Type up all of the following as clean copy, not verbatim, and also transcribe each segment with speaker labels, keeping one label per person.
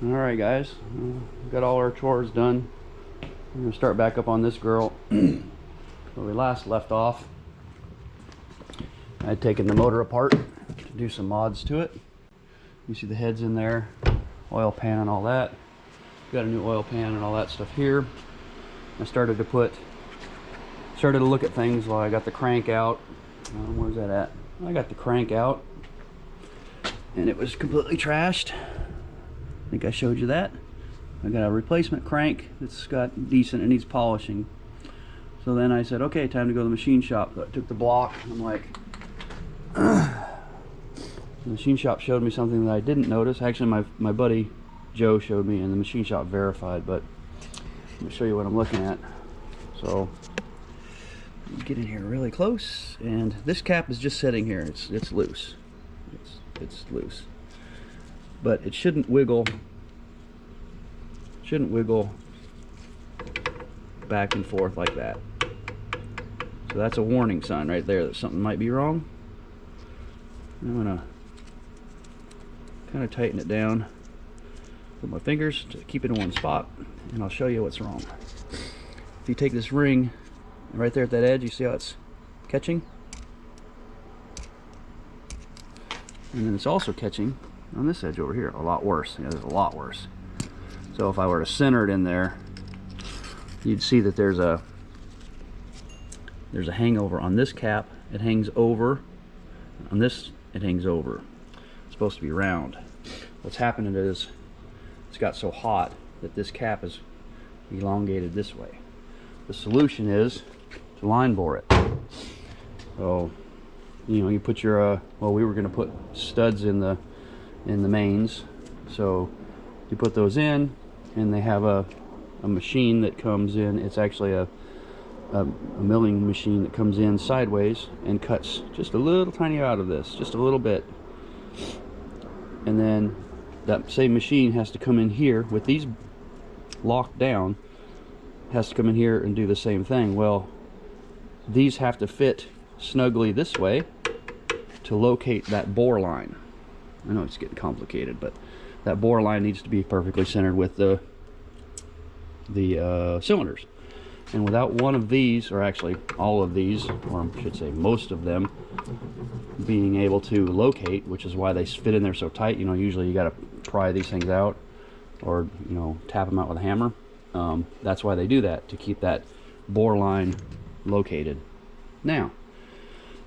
Speaker 1: Alright guys, got all our chores done. I'm going to start back up on this girl where we last left off. I had taken the motor apart to do some mods to it. You see the heads in there, oil pan and all that. Got a new oil pan and all that stuff here. I started to look at things while I got the crank out. Where's that at? I got the crank out and it was completely trashed. I think I showed you that. I got a replacement crank that's got decent, it needs polishing. So then I said, okay, time to go to the machine shop. So I took the block. I'm like, the machine shop showed me something that I didn't notice. Actually, my buddy Joe showed me, and the machine shop verified. But let me show you what I'm looking at. So get in here really close, and this cap is just sitting here. It's loose. It's loose. But it shouldn't wiggle back and forth like that. So that's a warning sign right there that something might be wrong. I'm gonna kind of tighten it down with my fingers to keep it in one spot, and I'll show you what's wrong. If you take this ring right there at that edge, you see how it's catching? And then it's also catching on this edge over here, a lot worse. Yeah, there's a lot worse. So if I were to center it in there, you'd see that there's a hangover on this cap. It hangs over. On this, it hangs over. It's supposed to be round. What's happening is it's got so hot that this cap is elongated this way. The solution is to line bore it. So, you know, you put your well, we were going to put studs in the mains, so you put those in, and they have a machine that comes in. It's actually a milling machine that comes in sideways and cuts just a little tiny out of this, just a little bit, and then that same machine has to come in here with these locked down, has to come in here and do the same thing. Well, these have to fit snugly this way to locate that bore line. I know it's getting complicated, but that bore line needs to be perfectly centered with the cylinders. And without one of these, or actually all of these, or I should say most of them, being able to locate, which is why they fit in there so tight. You know, usually you got to pry these things out, or, you know, tap them out with a hammer. That's why they do that, to keep that bore line located. Now,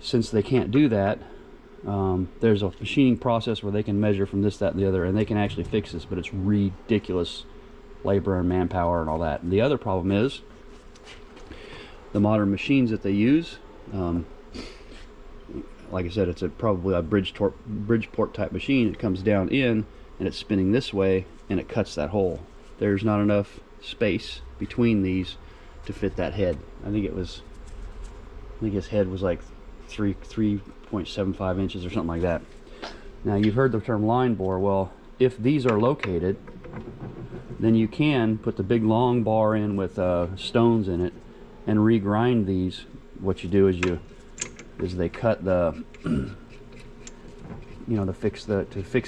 Speaker 1: since they can't do that, there's a machining process where they can measure from this, that, and the other, and they can actually fix this, but it's ridiculous labor and manpower and all that. And the other problem is the modern machines that they use. Like I said, it's probably a Bridgeport type machine. It comes down in and it's spinning this way, and it cuts that hole. There's not enough space between these to fit that head. I think his head was like 3.75 inches or something like that. Now, you've heard the term line bore. Well, if these are located, then you can put the big long bar in with stones in it and regrind these. What you do is they cut the you know, to fix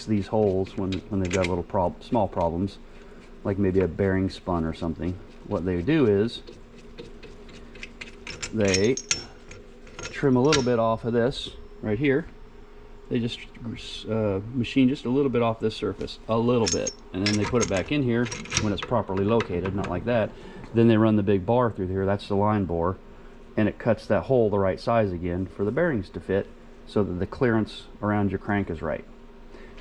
Speaker 1: these holes when they've got little small problems, like maybe a bearing spun or something. What they do is they trim a little bit off of this right here. They just machine just a little bit off this surface, a little bit, and then they put it back in here when it's properly located, not like that. Then they run the big bar through here, that's the line bore, and it cuts that hole the right size again for the bearings to fit, so that the clearance around your crank is right.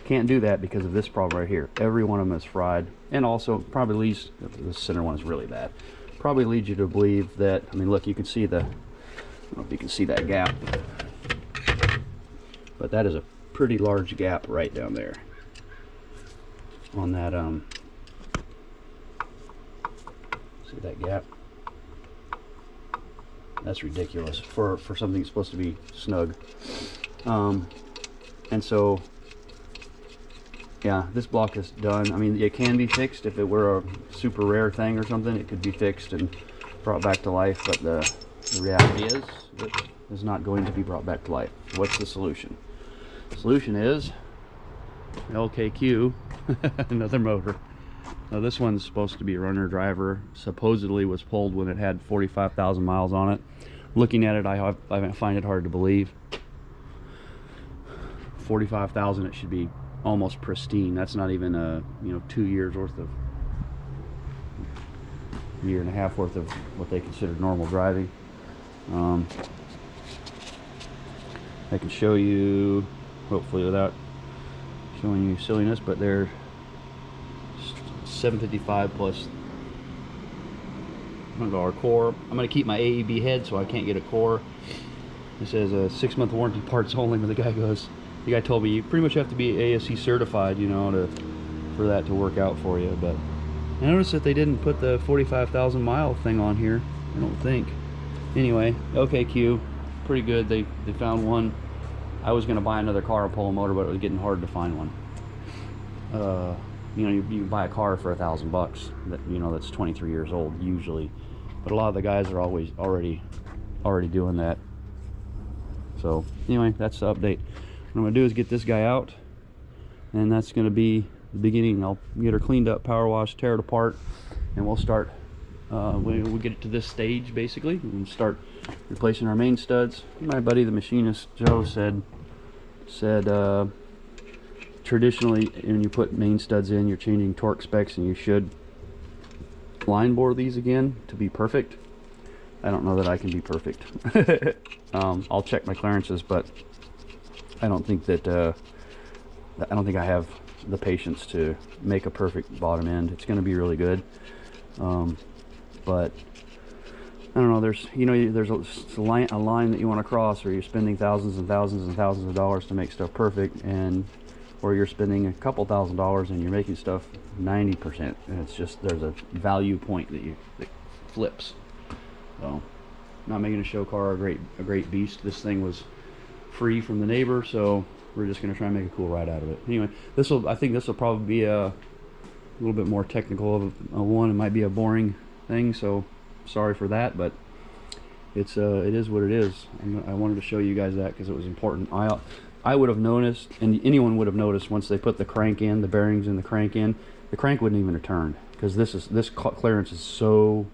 Speaker 1: Can't do that because of this problem right here. Every one of them is fried, and also probably leads, the center one is really bad, probably leads you to believe that, I mean, look, you can see I don't know if you can see that gap, but that is a pretty large gap right down there on that. See that gap? That's ridiculous for something that's supposed to be snug. And so, yeah, this block is done. I mean, it can be fixed. If it were a super rare thing or something, it could be fixed and brought back to life, but the reality is it is not going to be brought back to life. What's the solution? The solution is LKQ, another motor. Now this one's supposed to be a runner driver. Supposedly was pulled when it had 45,000 miles on it. Looking at it, I find it hard to believe. 45,000, it should be almost pristine. That's not even a 2 years worth of, year and a half worth of what they consider normal driving. I can show you, hopefully without showing you silliness, but they're 755 plus $100 core. I'm going to keep my AEB head so I can't get a core. It says a 6-month warranty, parts only, but the guy told me you pretty much have to be ASE certified, for that to work out for you. But I noticed that they didn't put the 45,000 mile thing on here, I don't think. Anyway, okay, Q, pretty good. They found one. I was going to buy another car and pull a motor, but it was getting hard to find one. You buy a car for $1,000 that that's 23 years old usually, but a lot of the guys are always already doing that. So anyway, that's the update. What I'm gonna do is get this guy out, and that's gonna be the beginning. I'll get her cleaned up, power wash, tear it apart, and we'll start when we get it to this stage, basically, and start replacing our main studs. My buddy the machinist Joe said traditionally when you put main studs in, you're changing torque specs, and you should line bore these again to be perfect. I don't know that I can be perfect. I'll check my clearances, but I don't think that I don't think I have the patience to make a perfect bottom end. It's going to be really good, but I don't know. There's a line that you want to cross, or you're spending thousands and thousands and thousands of dollars to make stuff perfect, or you're spending a couple $1,000s and you're making stuff 90%, and it's just, there's a value point that flips. So, not making a show car a great beast. This thing was free from the neighbor, so we're just going to try and make a cool ride out of it. Anyway, I think this will probably be a little bit more technical of a one. It might be a boring thing, so sorry for that, but it is what it is. I wanted to show you guys that because it was important. I would have noticed, and anyone would have noticed, once they put the crank in, the bearings in the crank in, the crank wouldn't even have turned, because this clearance is so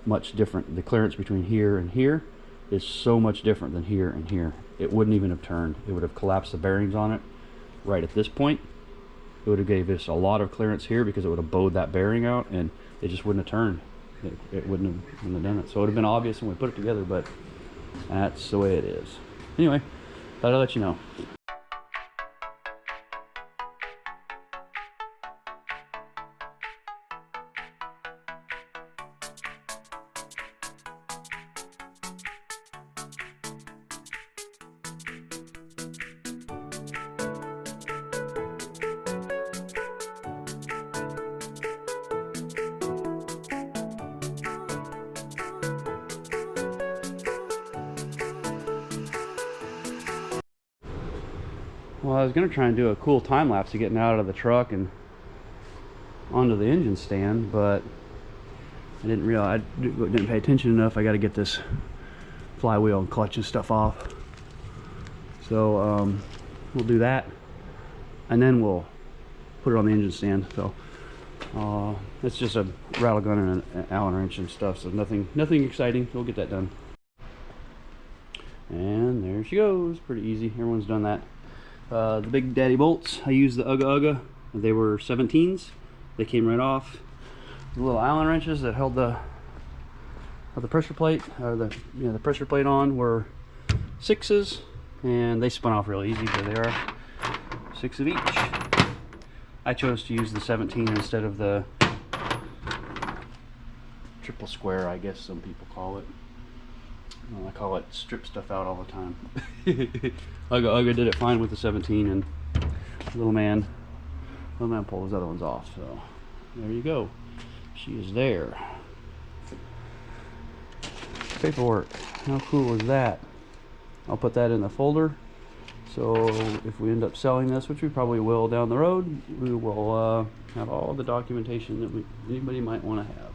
Speaker 1: much different. The clearance between here and here is so much different than here and here. It wouldn't even have turned. It would have collapsed the bearings on it right at this point. It would have gave us a lot of clearance here, because it would have bowed that bearing out, and it just wouldn't have turned. It wouldn't have done it. So it would have been obvious when we put it together, but that's the way it is. Anyway, thought I'd let you know. Well, I was going to try and do a cool time lapse of getting out of the truck and onto the engine stand, but I didn't realize, I didn't pay attention enough. I got to get this flywheel and clutch and stuff off. So we'll do that, and then we'll put it on the engine stand. So it's just a rattle gun and an Allen wrench and stuff, so nothing exciting. We'll get that done. And there she goes. Pretty easy. Everyone's done that. The big daddy bolts, I used the Ugga. They were 17s. They came right off. The little Allen wrenches that held the pressure plate, or the pressure plate on, were 6s, and they spun off real easy. There they are, 6 of each. I chose to use the 17 instead of the triple square, I guess some people call it. I call it strip stuff out all the time. Ugga did it fine with the 17, and little man pulled those other ones off. So there you go. She is there. Paperwork. How cool is that? I'll put that in the folder. So if we end up selling this, which we probably will down the road, we will have all the documentation that anybody might want to have.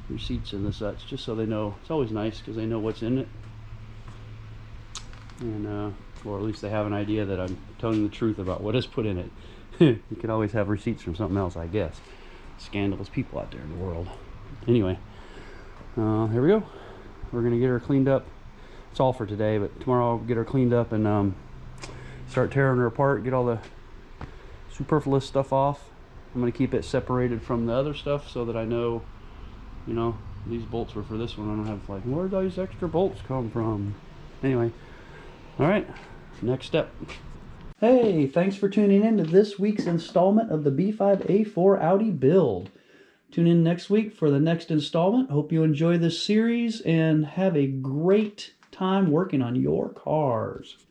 Speaker 1: Receipts and the such, just so they know. It's always nice because they know what's in it, and or at least they have an idea that I'm telling the truth about what is put in it. You can always have receipts from something else, I guess. Scandalous people out there in the world. Anyway, here we go. We're gonna get her cleaned up. It's all for today, but tomorrow I'll get her cleaned up and start tearing her apart, get all the superfluous stuff off. I'm gonna keep it separated from the other stuff so that I know, you know, these bolts were for this one. I don't have like, where do these extra bolts come from? Anyway, all right, next step. Hey, thanks for tuning in to this week's installment of the B5 A4 Audi build. Tune in next week for the next installment. Hope you enjoy this series and have a great time working on your cars.